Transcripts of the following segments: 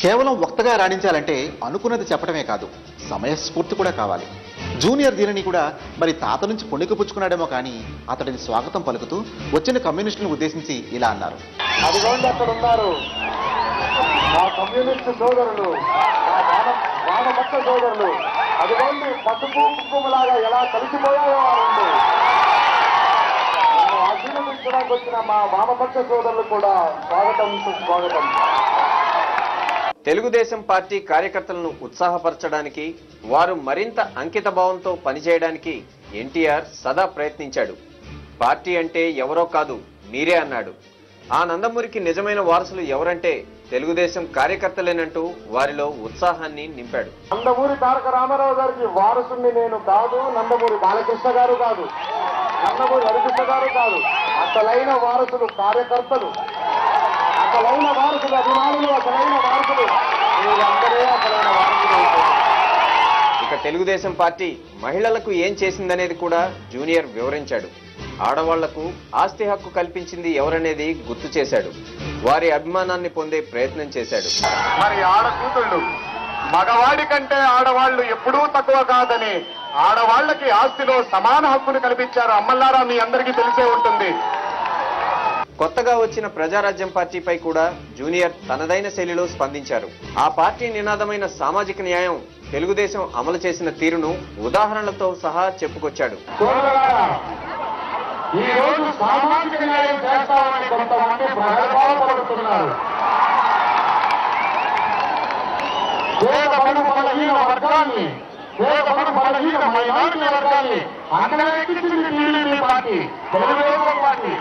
కేవలం వక్తగా రాణించాలంటే అనుకున్నది చెప్పడమే కాదు, సమయస్ఫూర్తి కూడా కావాలి. జూనియర్ దీనిని కూడా మరి తాత నుంచి పుణికిపుచ్చుకున్నాడేమో కానీ అతడిని స్వాగతం పలుకుతూ వచ్చిన కమ్యూనిస్టులను ఉద్దేశించి ఇలా అన్నారు. అదిగోండి అక్కడ ఉన్నారు మా కమ్యూనిస్టు సోదరులు, మా వామపక్ష సోదరులు. అదిగోండి పసుపు కుంకుమలాగా ఎలా కలిసిపోయాయో వారండి. ఆశీర్వదించడానికి వచ్చిన మా వామపక్ష సోదరులు కూడా స్వాగతం సుస్వాగతం. తెలుగుదేశం పార్టీ కార్యకర్తలను ఉత్సాహపరచడానికి, వారు మరింత అంకిత భావంతో పనిచేయడానికి ఎన్టీఆర్ సదా ప్రయత్నించాడు. పార్టీ అంటే ఎవరో కాదు, మీరే అన్నాడు. ఆ నందమూరికి నిజమైన వారసులు ఎవరంటే తెలుగుదేశం కార్యకర్తలేనంటూ వారిలో ఉత్సాహాన్ని నింపాడు. నందమూరి తారక రామారావు గారికి వారసుని నేను కాదు, నందమూరి బాలకృష్ణ గారు కాదు, నందమూరి హరికృష్ణ గారు కాదు. అసలైన వారసులు కార్యకర్తలు, అసలైన వారసులు అభిమానులు, అసలైన వారసులు మీరందరే అసలైన వారసులు. ఇక తెలుగుదేశం పార్టీ మహిళలకు ఏం చేసిందనేది కూడా జూనియర్ వివరించాడు. ఆడవాళ్లకు ఆస్తి హక్కు కల్పించింది ఎవరనేది గుర్తు చేశాడు. వారి అభిమానాన్ని పొందే ప్రయత్నం చేశాడు. మరి ఆడకూతుళ్ళు మగవాడి కంటే ఆడవాళ్లు ఎప్పుడూ తక్కువ కాదని ఆడవాళ్లకి ఆస్తిలో సమాన హక్కును కల్పించారు. అమ్మల్లారా మీ అందరికీ తెలిసే ఉంటుంది. కొత్తగా వచ్చిన ప్రజారాజ్యం పార్టీపై కూడా జూనియర్ తనదైన శైలిలో స్పందించారు. ఆ పార్టీ నినాదమైన సామాజిక న్యాయం తెలుగుదేశం అమలు చేసిన తీరును ఉదాహరణలతో సహా చెప్పుకొచ్చాడు. ఈ రోజు సామాజిక న్యాయం చేస్తామని కొంతమంది ప్రగల్భాలు పేద బడుగు బలహీన వర్గాన్ని, పేద బడుగు బలహీన మైనారిటీ వర్గాన్ని అన్యాయించింది టీడీపీ పార్టీ, తెలుగుదేశం పార్టీ.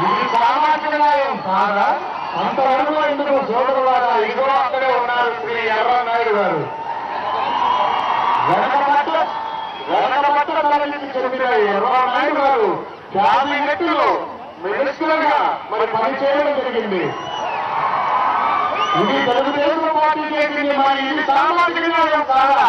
ఇది సామాజిక న్యాయం కాదా? అంతవరకు ఎందుకు సోదరులారా? ఇదిగో అక్కడే ఉన్నారు శ్రీ ఎర్రనాయుడు గారు. వెనకబట్ట తరలించి చెప్పిన ఎర్రనాయుడు గారు క్యాబినెట్ లో మినిస్టర్ గా మరి పనిచేయడం జరిగింది. ఇది తెలుగుదేశం పార్టీ చేసింది, మరి ఇది సామాజిక న్యాయం కాదా?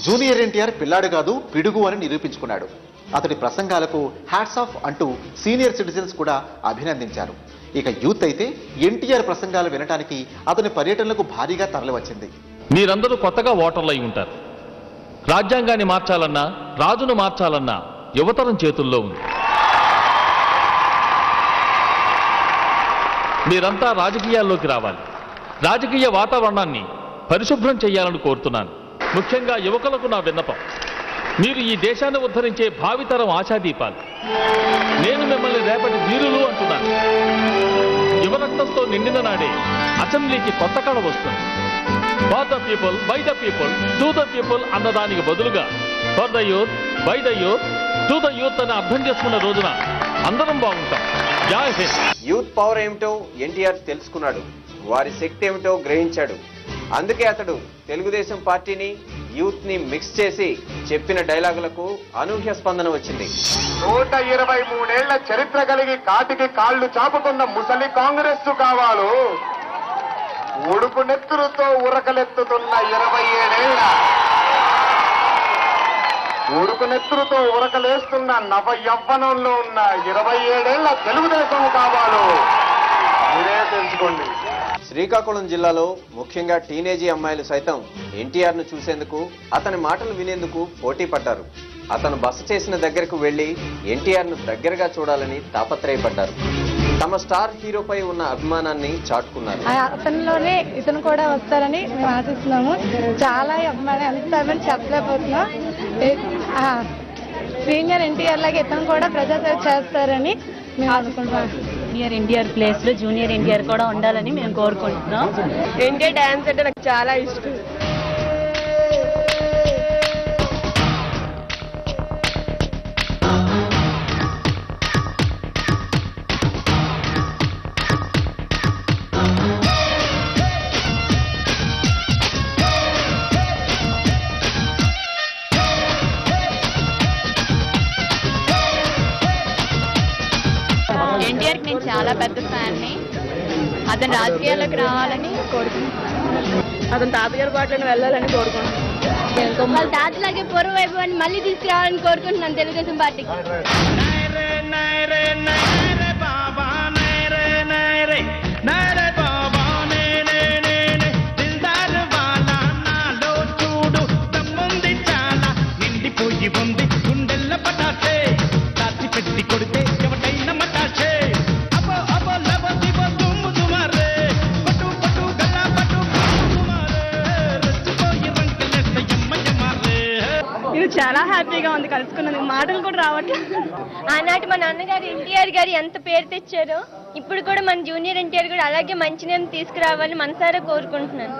జూనియర్ ఎన్టీఆర్ పిల్లాడు కాదు, పిడుగు అని నిరూపించుకున్నాడు. అతడి ప్రసంగాలకు హ్యాట్స్ ఆఫ్ అంటూ సీనియర్ సిటిజన్స్ కూడా అభినందించారు. ఇక యూత్ అయితే ఎన్టీఆర్ ప్రసంగాలు వినటానికి అతని పర్యటనలకు భారీగా తరలివచ్చింది. మీరందరూ కొత్తగా ఓటర్లై ఉంటారు. రాజ్యాంగాన్ని మార్చాలన్నా, రాజును మార్చాలన్నా యువతరం చేతుల్లో ఉంది. మీరంతా రాజకీయాల్లోకి రావాలి. రాజకీయ వాతావరణాన్ని పరిశుభ్రం చేయాలని కోరుతున్నాను. ముఖ్యంగా యువకులకు నా విన్నపం, మీరు ఈ దేశాన్ని ఉద్ధరించే భావితరం ఆశాదీపాలు. నేను మిమ్మల్ని రేపటి వీరులు అంటున్నాను. యువరక్తంతో నిండిన నాడే అసెంబ్లీకి కొత్త కళ వస్తుంది. For the people, by the people, to the people అన్నదానికి బదులుగా for the youth, by the youth, to the youth అని అర్థం చేసుకున్న రోజున అందరం బాగుంటాం. జై హింద్. యూత్ పవర్ ఏమిటో ఎన్టీఆర్ తెలుసుకున్నాడు. వారి శక్తి ఏమిటో గ్రహించాడు. అందుకే అతడు తెలుగుదేశం పార్టీని, యూత్ ని మిక్స్ చేసి చెప్పిన డైలాగులకు అనూహ్య స్పందన వచ్చింది. 123 ఏళ్ల చరిత్ర కలిగి కాటికి కాళ్లు చాపుకున్న ముసలి కాంగ్రెస్ కావాలు, ఉడుకు నెత్తురుతో ఉరకలెత్తుతున్న 27 ఏళ్ల, ఉడుకు నెత్తురుతో ఉరకలేస్తున్న నవ యవ్వనంలో ఉన్న 27 ఏళ్ల తెలుగుదేశం కావాలు. మీరే తెలుసుకోండి. శ్రీకాకుళం జిల్లాలో ముఖ్యంగా టీనేజీ అమ్మాయిలు సైతం ఎన్టీఆర్ ను చూసేందుకు, అతని మాటలు వినేందుకు పోటీ పడ్డారు. అతను బస చేసిన దగ్గరకు వెళ్లి ఎన్టీఆర్ ను దగ్గరగా చూడాలని తాపత్రయపడ్డారు. తమ స్టార్ హీరోపై ఉన్న అభిమానాన్ని చాటుకున్నారు. అతనిలోనే ఇతను కూడా వస్తారని మేము ఆశిస్తున్నాము. చాలా అభిమానం, ఎంత చెప్పలేకపోతున్నాం. సీనియర్ ఎన్టీఆర్ లాగా ఇతను కూడా ప్రజాసేవ చేస్తారని మేము అనుకుంటున్నాం. సీనియర్ ఎన్టీఆర్ ప్లేస్ లో జూనియర్ ఎన్టీఆర్ కూడా ఉండాలని మేము కోరుకుంటున్నాం. ఎన్టీఆర్ డాన్స్ అంటే నాకు చాలా ఇష్టం. ఎన్టీఆర్ కి నేను చాలా పెద్ద ఫ్యాన్ ని. అతను రాజకీయాల్లోకి రావాలని కోరుకుంటున్నాను. అతను తాతగారి బాటలను వెళ్ళాలని కోరుకుంటున్నాను. వాళ్ళ తాతలాగే పూర్వ వైభవాన్ని మళ్ళీ తీసుకురావాలని కోరుకుంటున్నాను తెలుగుదేశం పార్టీకి. మండిపోయి ఉంది గుండెల్ల పటాసే దాచి పెట్టి కొడితే ఎవటైన మటాసే అబో అబో లబో దిబో దుమ్ము దుమారే పట్టు పట్టు గల్లా పట్టు దుమారే రచ్చిపోయి రంకెలేస్తే యమ్మయ్యమారే. ఇది చాలా హ్యాపీగా ఉంది, కలుసుకున్నందుకు మాటలు కూడా రావట్లేదు. ఆనాటి మా నాన్నగారు ఎన్టీఆర్ గారు ఎంత పేరు తెచ్చారో ఇప్పుడు కూడా మన జూనియర్ ఎన్టీఆర్ కూడా అలాగే మంచి నేమ్ తీసుకురావాలని మనసారా కోరుకుంటున్నాను.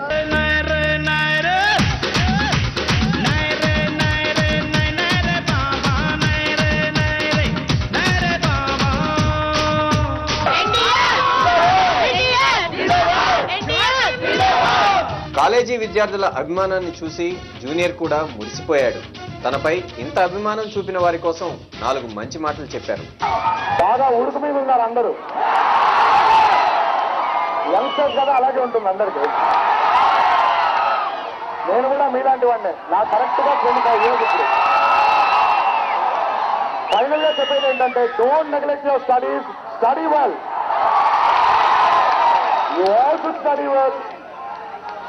కాలేజీ విద్యార్థుల అభిమానాన్ని చూసి జూనియర్ కూడా మురిసిపోయాడు. తనపై ఇంత అభిమానం చూపిన వారి కోసం 4 మంచి మాటలు చెప్పారు. బాగా ఉడుకు మీద ఉన్నారు అందరూ. యంగ్స్టర్స్ కదా, అలాగే ఉంటుంది అందరికీ. నేను కూడా మీలాంటి వాడినే. నా కరెక్ట్ గా 25 years ఇప్పుడు. ఫైనల్ గా చెప్పేది ఏంటంటే, don't neglect your studies, study well. You have to study well.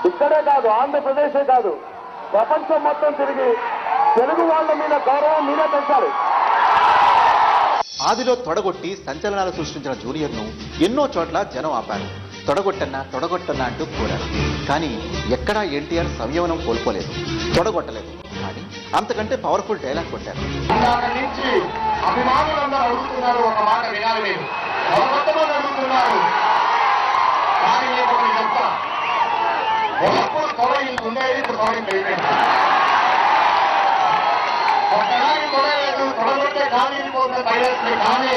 ఇక్కడే కాదు, ఆంధ్రప్రదేశే కాదు, ప్రపంచం మొత్తం తిరిగి తెలుగు వాళ్ళ మీద గౌరవం మీరే పెంచాలి. ఆదిలో తొడగొట్టి సంచలనాలు సృష్టించిన జూనియర్ను ఎన్నో చోట్ల జనం ఆపారు. తొడగొట్టన్నా అంటూ కోరారు. కానీ ఎక్కడా ఎన్టీఆర్ సంయమనం కోల్పోలేదు, తొడగొట్టలేదు. కానీ అంతకంటే పవర్ఫుల్ డైలాగ్ కొట్టారు. నుంచి అభిమానులందరూ అడుగుతున్నారు, ఒక మాట వినాలి మీరు. మొదటి అడుగుతున్నారు, కానీ నేను ఒకటి చెప్తా. ఒకప్పుడు తొలగి ఉండేది, ఇప్పుడు తొలగి అయిపోయింది. ఒకనాటి తొలగలేదు, తొలగొట్టే గాలి పోతే తయారు. కానీ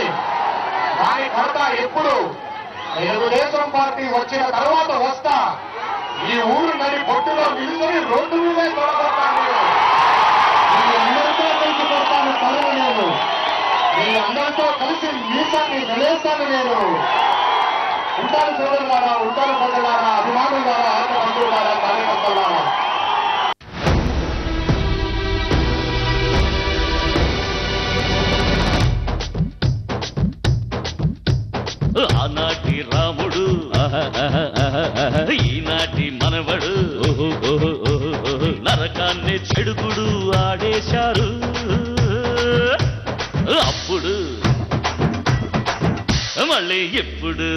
దాని కడత ఎప్పుడు తెలుగుదేశం పార్టీ వచ్చిన తర్వాత వస్తా. ఈ ఊరు నడి పొట్టులో నిలుచుని రోడ్డు మీదే తొలగొట్టాను. మీ అందరితో కలిసి కొడతాను తలను నేను. మీ అందరితో కలిసి మీసాన్ని నిలేస్తాను నేను. ఉంటాను సోదరులారా, ఉంటాను ప్రజలారా, అభిమానులారా, ఆత్మ బంధువులారా, కార్యకర్తలారా. ఆనాటి రాముడు ఈనాటి మనవడు నరకాన్ని చెడుగుడు ఆడేశారు. అప్పుడు మళ్ళీ ఎప్పుడు